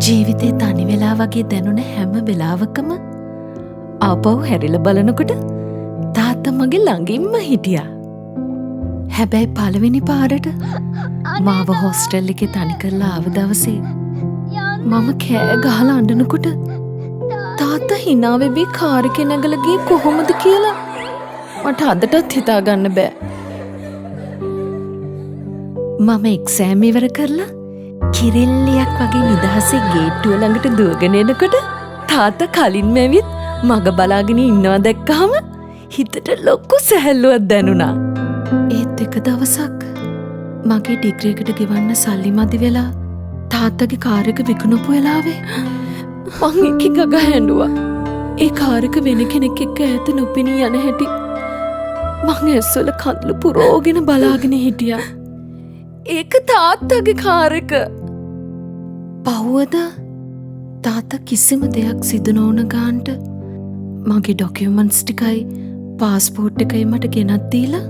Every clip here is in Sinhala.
ජීවිතේ තනි වෙලා වගේ දැනුන හැම වෙලාවකම ආපහු හැරිලා බලනකොට තාත්තා මගේ ළඟින්ම හිටියා. හැබැයි පළවෙනි පාරට මාව හොස්ටල් එකේ තනි කරලා ආව දවසේ මම කෑ ගහලා අඬනකොට තාත්තා hina වෙවි කාර් එකේ නැගලා ගියේ කොහොමද කියලා මට අදටත් හිතා ගන්න බෑ. මම එක්සෑම් ඉවර කරලා කිරෙල්ලියක් වගේ නිදහසේ ගේට්ටුව ළඟට දුවගෙන එනකොට තාත්තා කලින්ම ඇවිත් මග බලාගෙන ඉන්නවා දැක්කහම හිතට ලොකු සැහැල්ලුවක් දැනුණා. ඒත් එක දවසක් මගේ ඩිග්‍රී එකට ගෙවන්න සල්ලි මදි වෙලා තාත්තගේ කාර් එක විකුණපු වෙලාවේ මං එක ගග හැඬුවා. ඒ කාර් එක වෙන කෙනෙක් එක්ක ඈත නොපෙනී යන හැටි මං ඇස්වල කඳුළු පුරෝගෙන බලාගෙන හිටියා. ඒක තාත්තගේ කාර් එක. පහුවද තාත්තා කිසිම දෙයක් සිදු නොවුන ගාන්ට මගේ ඩොකියුමන්ට්ස් ටිකයි පාස්පෝර්ට් එකයි මට ගෙනත් දීලා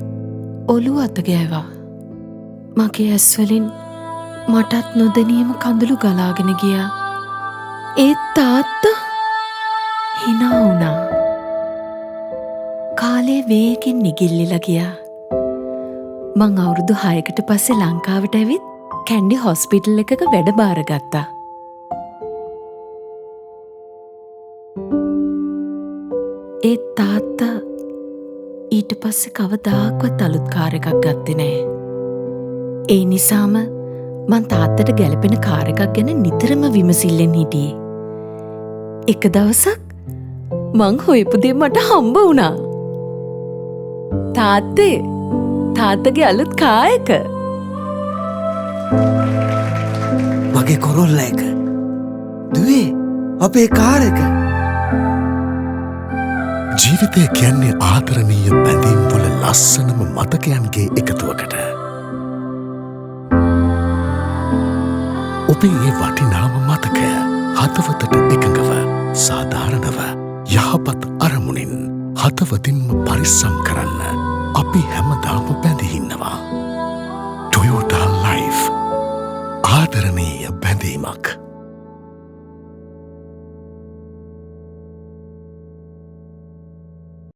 ඔළුව අත ගෑවා. මගේ ඇස්වලින් මටත් නොදැනීම කඳුළු ගලාගෙන ගියා. ඒත් තාත්තා hina වුණා. කාලේ වේගෙන් නිගිල්ලිලා ගියා. මං අවුරුදු 6කට පස්සේ ලංකාවට ඇවිත් කැන්ඩි හොස්පිටල් එකක වැඩ බාරගත්තා. ඒත් තාත්තා ඊට පස්සේ කවදාක්වත් අලුත් කාර් එකක් ගත්තේ නෑ. ඒ නිසාම මං තාත්තට ගැලපෙන කාර් එකක් ගැන නිතරම විමසිල්ලෙන් හිටියේ. එක දවසක් මං හොයපු දේ මට හම්බ වුණා. තාත්තේ තාත්තගේ අලුත් කාර් එක. මගේ කොරොල්ල එක. දුවේ අපේ කාර් එක. ජීවිතය කියන්නේ ආදරණීය බැඳීම් වල ලස්සනම මතකයන්ගේ එකතුවකට. ඔබේ ඒ වටිනාම මතකය හදවතට එකඟව සාධාරණව යහපත් අරමුණින් හදවතින්ම පරිස්සම් කරන්න අපි හැමදාම බැඳී ඉන්නවා. Toyota Life ආදරණීය බැඳීමක්.